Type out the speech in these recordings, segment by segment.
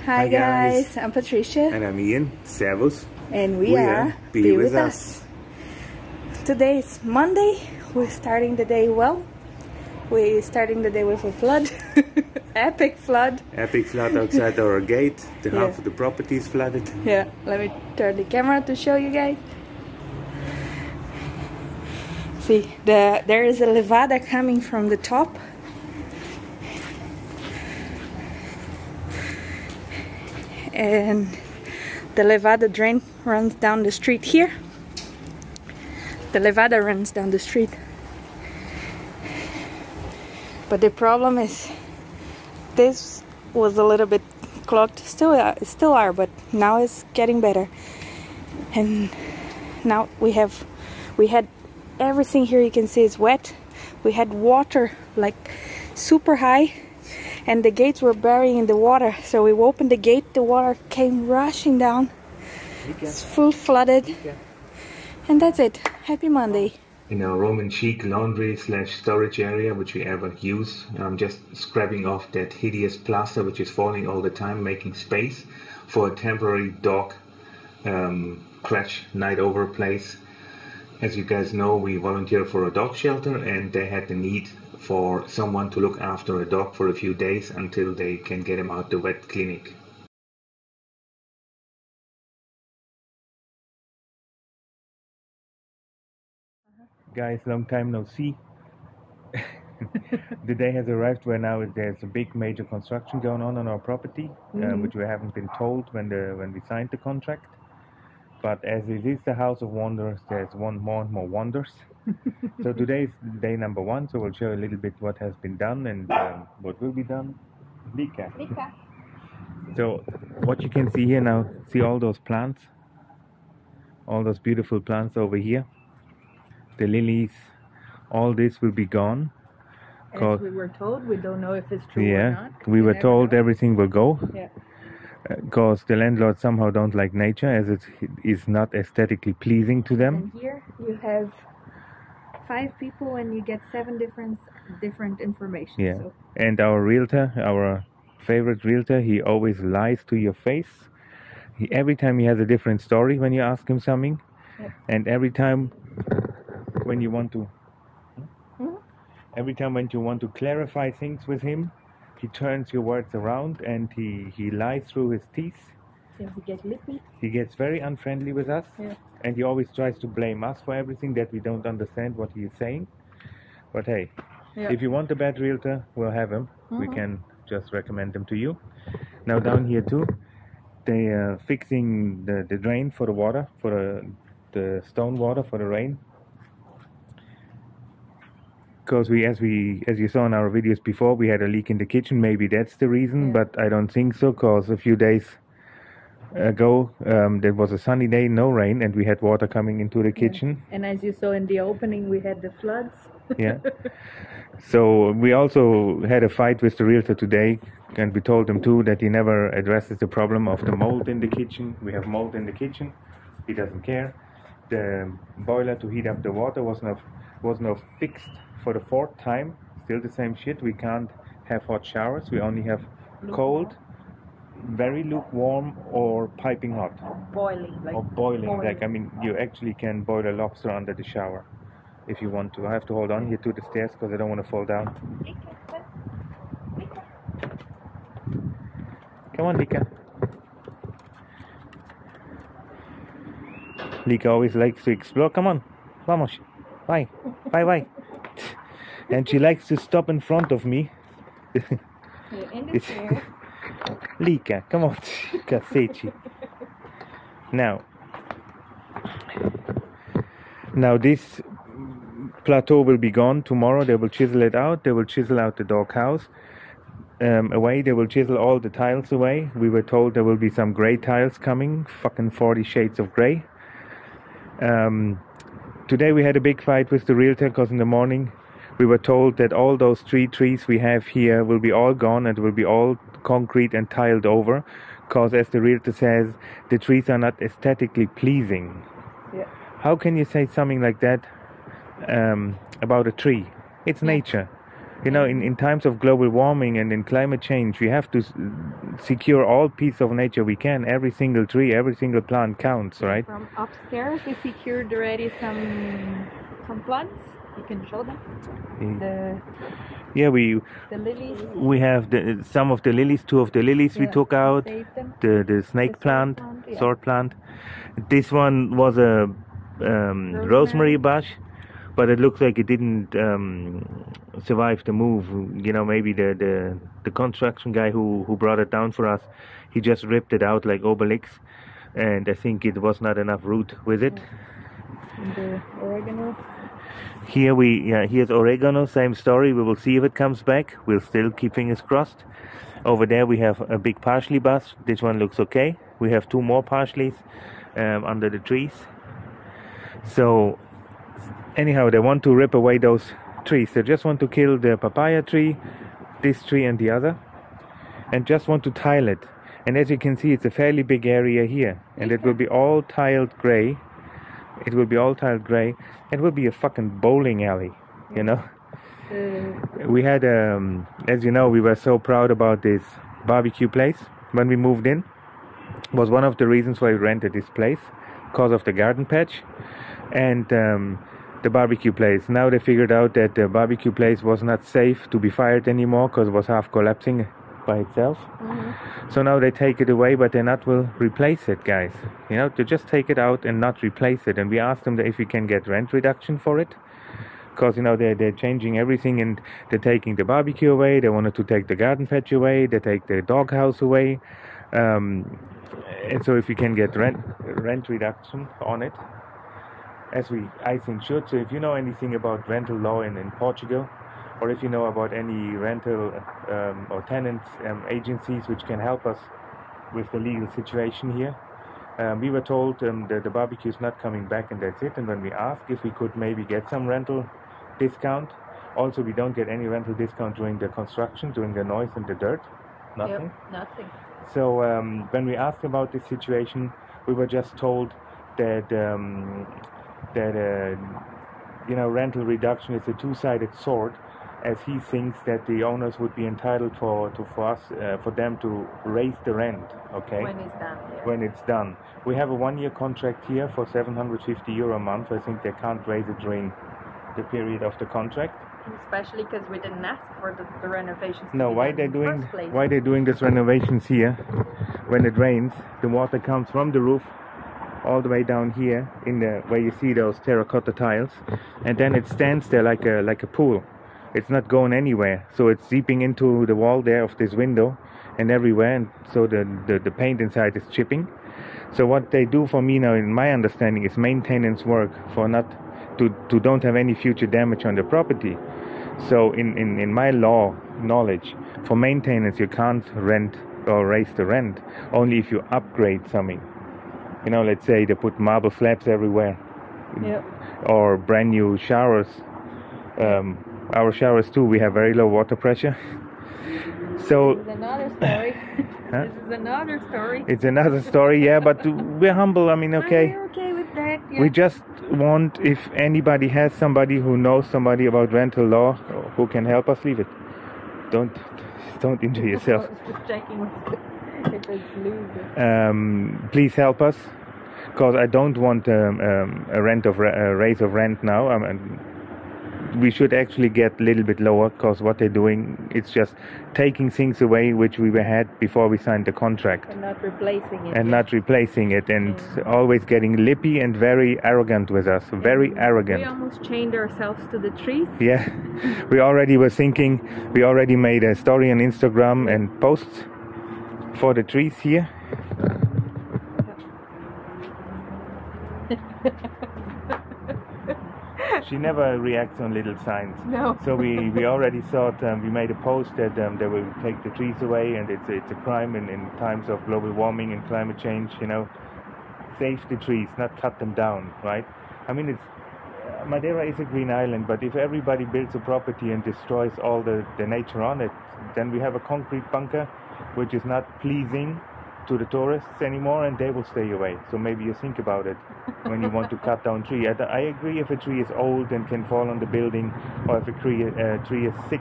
Hi guys, I'm Patricia. And I'm Ian. Servus. And we are Be With Us. Today is Monday. We're starting the day well. We're starting the day with a flood. Epic flood. Epic flood outside our gate. Half of the property is flooded. Yeah, let me turn the camera to show you guys. See, there is a levada coming from the top. And the levada drain runs down the street here. The levada runs down the street. But the problem is this was a little bit clogged. Still are, but now it's getting better. And now we had everything here, you can see is wet. We had water like super high. And the gates were burying the water, so we opened the gate, the water came rushing down. It's full flooded. And that's it. Happy Monday. In our Roman chic laundry / storage area, which we ever use, I'm just scrubbing off that hideous plaster which is falling all the time, making space for a temporary dog crash night over place. As you guys know, we volunteer for a dog shelter, and they had the need for someone to look after a dog for a few days until they can get him out the vet clinic. Guys, long time no see. The day has arrived where now there's a big major construction going on our property, which we haven't been told when we signed the contract. But as it is the house of wonders, there's more and more wonders. So today is day number 1, so we'll show you a little bit what has been done and what will be done. Lica. So what you can see here now, see all those plants? All those beautiful plants over here. The lilies, all this will be gone. As we were told, we don't know if it's true or not. We were told everything will go. Yeah. Because the landlords somehow don't like nature, as it is not aesthetically pleasing to them. And here you have 5 people and you get 7 different information. Yeah. So. And our realtor, our favorite realtor, he always lies to your face. Every time he has a different story when you ask him something. Yep. And every time when you want to clarify things with him, he turns your words around and he lies through his teeth. So he gets lippy. He gets very unfriendly with us. Yeah. And he always tries to blame us for everything that we don't understand what he is saying. But hey, if you want a bad realtor, we'll have him. We can just recommend them to you. Now down here too, they are fixing the drain for the water, for the stone water for the rain. Because as you saw in our videos before, we had a leak in the kitchen. Maybe that's the reason, but I don't think so. Because a few days ago, there was a sunny day, no rain, and we had water coming into the kitchen. And as you saw in the opening, we had the floods. Yeah. So we also had a fight with the realtor today, and we told him too that he never addresses the problem of the mold in the kitchen. We have mold in the kitchen. He doesn't care. The boiler to heat up the water was now fixed for the 4th time. Still the same shit. We can't have hot showers. We only have cold, very lukewarm, or piping hot. Boiling. Like, I mean, you actually can boil a lobster under the shower if you want to. I have to hold on here to the stairs because I don't want to fall down. Come on, Lica. Lica always likes to explore. Come on. Vamos. Bye. Bye. And she likes to stop in front of me. In the chair. Lica, come on. Cassetti. Now this plateau will be gone tomorrow. They will chisel it out. They will chisel out the dog house away. They will chisel all the tiles away. We were told there will be some gray tiles coming. Fucking 40 shades of gray. Today we had a big fight with the realtor because in the morning we were told that all those 3 trees we have here will be all gone and will be all concrete and tiled over, because as the realtor says, the trees are not aesthetically pleasing. Yeah. How can you say something like that about a tree? It's nature. You know, in times of global warming and in climate change, we have to secure all piece of nature we can. Every single tree, every single plant counts, right? From upstairs, we secured already some plants. You can show them. The lilies. We have some of the lilies, 2 of the lilies we took out. The snake plant, sword plant. This one was a rosemary bush, but it looks like it didn't survive the move. You know, maybe the construction guy who brought it down for us, he just ripped it out like Obelix, and I think it was not enough root with it. And the oregano. Here here's oregano, same story. We will see if it comes back. We'll still keep fingers crossed. Over there we have a big parsley bush. This one looks okay. We have 2 more parsleys under the trees. So anyhow, they want to rip away those trees. They just want to kill the papaya tree, this tree and the other, and just want to tile it. And as you can see, it's a fairly big area here, and it will be all tiled gray. It will be all tiled gray. It will be a fucking bowling alley, you know. We had, as you know, we were so proud about this barbecue place when we moved in. It was one of the reasons why we rented this place, because of the garden patch and the barbecue place. Now they figured out that the barbecue place was not safe to be fired anymore because it was half collapsing by itself. So now they take it away, but they not will replace it, guys. You know, to just take it out and not replace it. And we asked them if we can get rent reduction for it, because you know they're changing everything, and they're taking the barbecue away. They wanted to take the garden patch away. They take the doghouse away, and so if we can get rent reduction on it, as I think should. So if you know anything about rental law in Portugal, or if you know about any rental or tenant agencies which can help us with the legal situation here. We were told that the barbecue is not coming back and that's it. And when we asked if we could maybe get some rental discount, also we don't get any rental discount during the construction, during the noise and the dirt. Nothing. Yep, nothing. So when we asked about this situation, we were just told that you know, rental reduction is a two-sided sword, as he thinks that the owners would be entitled for them to raise the rent, okay? When it's done, yeah. When it's done. We have a 1-year contract here for €750 a month. I think they can't raise it during the period of the contract. Especially because we didn't ask for the renovations. No, why they're doing this renovations here? When it rains, the water comes from the roof all the way down here in the where you see those terracotta tiles, and then it stands there like a pool. It's not going anywhere, so it's seeping into the wall there of this window and everywhere, and so the paint inside is chipping. So what they do for me now, in my understanding, is maintenance work for not to don't have any future damage on the property. So in my law knowledge, for maintenance you can't rent or raise the rent, only if you upgrade something. You know, let's say they put marble slabs everywhere, yep, or brand new showers. Our showers too, we have very low water pressure. So this is another story. Huh? This is another story. It's another story, yeah, but we're humble. I mean, okay. We're okay with that. Yeah. We just want, if anybody has somebody who knows somebody about rental law who can help us, leave it. Don't injure yourself. Just checking if it's loose. Please help us, because I don't want a raise of rent now. We should actually get a little bit lower, because what they're doing, it's just taking things away which we had before we signed the contract. And not replacing it. And always getting lippy and very arrogant with us. Very arrogant. We almost chained ourselves to the trees. Yeah. We already were thinking, we already made a story on Instagram and posts for the trees here. She never reacts on little signs. No. So we already thought, we made a post that they will take the trees away, and it's a crime in times of global warming and climate change, you know. Save the trees, not cut them down, right? I mean, Madeira is a green island, but if everybody builds a property and destroys all the nature on it, then we have a concrete bunker which is not pleasing to the tourists anymore, and they will stay away. So maybe you think about it when you want to cut down tree. I agree if a tree is old and can fall on the building, or if a tree is sick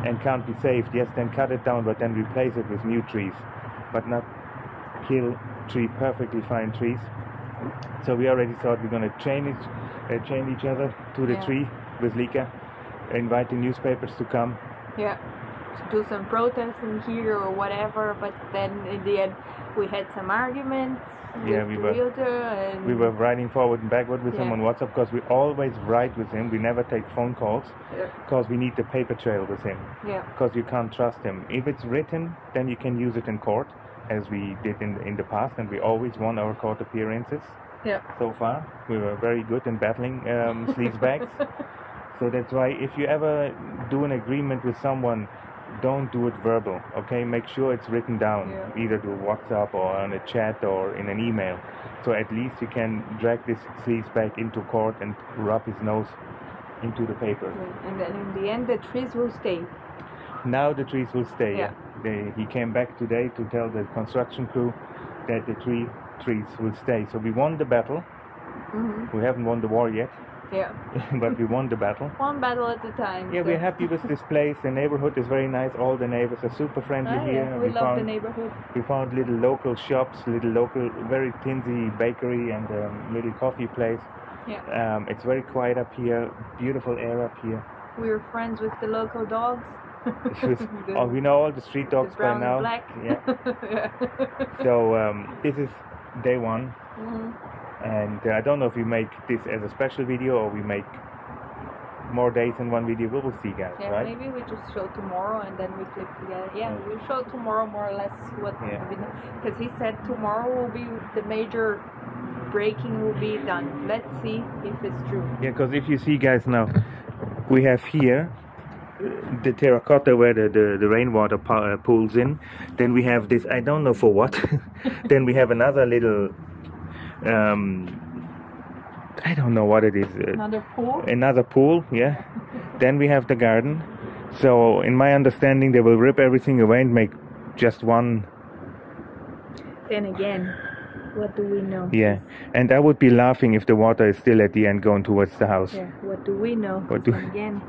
and can't be saved, yes, then cut it down, but then replace it with new trees, but not kill perfectly fine trees. So we already thought we're going to chain each other to the tree with Lica, inviting newspapers to come. Yeah, to do some protesting here or whatever, but then in the end we had some arguments. Yeah, we were writing forward and backward with him on WhatsApp, because we always write with him. We never take phone calls, because we need the paper trail with him. Yeah. Because you can't trust him. If it's written, then you can use it in court, as we did in the past, and we always won our court appearances. Yeah. So far, we were very good in battling sleazebags. So that's why if you ever do an agreement with someone, don't do it verbal, okay? Make sure it's written down, either through WhatsApp or on a chat or in an email. So at least you can drag this sleazebag into court and rub his nose into the paper. And then in the end, the trees will stay. Now the trees will stay. Yeah. He came back today to tell the construction crew that the trees will stay. So we won the battle. We haven't won the war yet. Yeah. But we won the battle. One battle at a time. Yeah, so. We're happy with this place. The neighborhood is very nice. All the neighbors are super friendly here. Yeah. We love the neighborhood. We found little local shops, little local, very tinsy bakery and little coffee place. Yeah. It's very quiet up here. Beautiful air up here. We were friends with the local dogs. We know all the street dogs by now. Black. Yeah. So this is day one. And I don't know if we make this as a special video or we make more days in one video. We will see, guys. Yeah, right? Maybe we just show tomorrow and then we clip together. Yeah, we'll show tomorrow more or less what. Because he said tomorrow will be the major breaking will be done. Let's see if it's true. Yeah, because if you see, guys, now we have here the terracotta where the rainwater pools in. Then we have this, I don't know for what. Then we have another little I don't know what it is. Another pool? Another pool, yeah. Then we have the garden. So in my understanding they will rip everything away and make just one. Then again, what do we know? Yeah, and I would be laughing if the water is still at the end going towards the house. Yeah, what do we know? Again.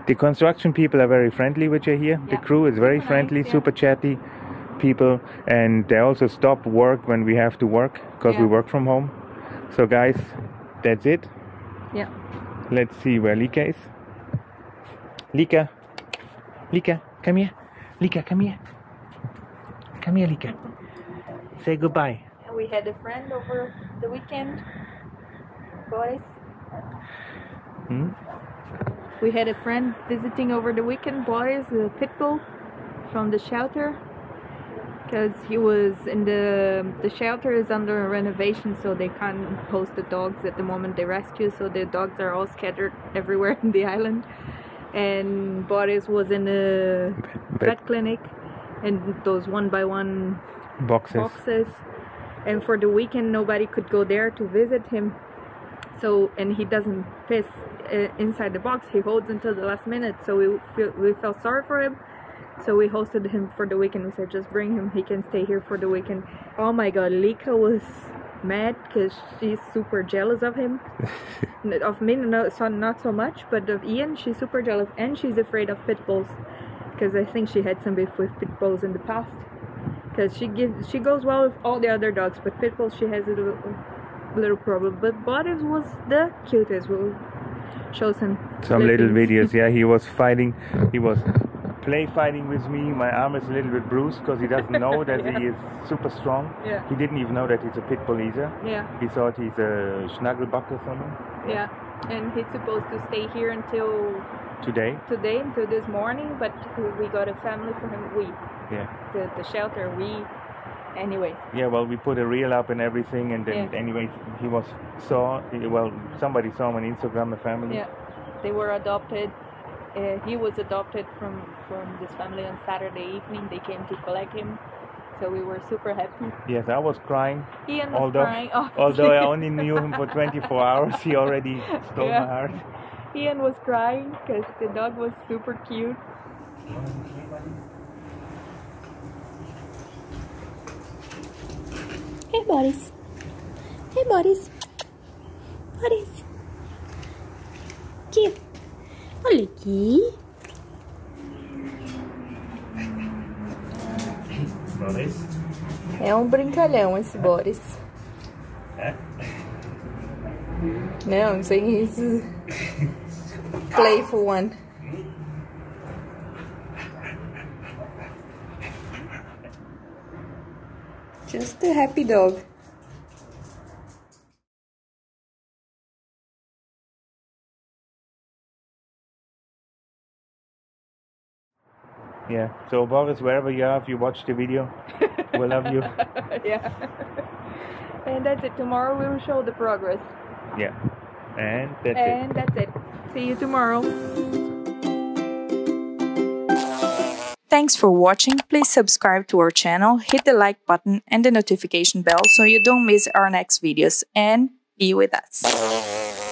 The construction people are very friendly, which are here. Yeah. The crew is very friendly, super chatty people, and they also stop work when we have to work, because we work from home. So guys, that's it. Yeah. Let's see where Lica is. Lica, come here. Lica, come here. Come here, Lica. Say goodbye. We had a friend over the weekend, boys. We had a friend visiting over the weekend, boys, a Pitbull from the shelter. Because he was in the shelter is under renovation, so they can't host the dogs at the moment they rescue, so the dogs are all scattered everywhere in the island. And Boris was in a vet clinic, and those one-by-one boxes. And for the weekend nobody could go there to visit him, so, and he doesn't piss inside the box, he holds until the last minute, so we felt sorry for him. So we hosted him for the weekend. We said, just bring him, he can stay here for the weekend. Oh my god, Lica was mad because she's super jealous of him. Of me, no, so not so much, but of Ian, she's super jealous. And she's afraid of pit bulls, because I think she had some beef with pit bulls in the past. Because she goes well with all the other dogs, but pit bulls she has a little problem. But Boris was the cutest. We'll show some little videos. Yeah, he was fighting. He was play fighting with me. My arm is a little bit bruised because he doesn't know that he is super strong. Yeah. He didn't even know that he's a pit bull either. Yeah. He thought he's a Schnaggelbuck or something. Yeah. And he's supposed to stay here until today, until this morning, but we got a family for him. The shelter, anyways. Yeah, well, we put a reel up and everything, and then anyways, somebody saw him on Instagram, a family. Yeah. They were adopted. He was adopted from this family on Saturday evening. They came to collect him, so we were super happy. Yes, I was crying. Ian was crying. Although I only knew him for 24 hours, he already stole my heart. Ian was crying because the dog was super cute. Hey, buddies. Hey, buddies. Buddies. Cute. Olha aqui. É um brincalhão esse Boris. No, I'm saying he's a playful one. Just a happy dog. Yeah, so Boris, wherever you are, if you watch the video, we love you. Yeah. And that's it. Tomorrow we will show the progress. Yeah, and that's it. And that's it. See you tomorrow. Thanks for watching. Please subscribe to our channel, hit the like button and the notification bell so you don't miss our next videos, and be with us.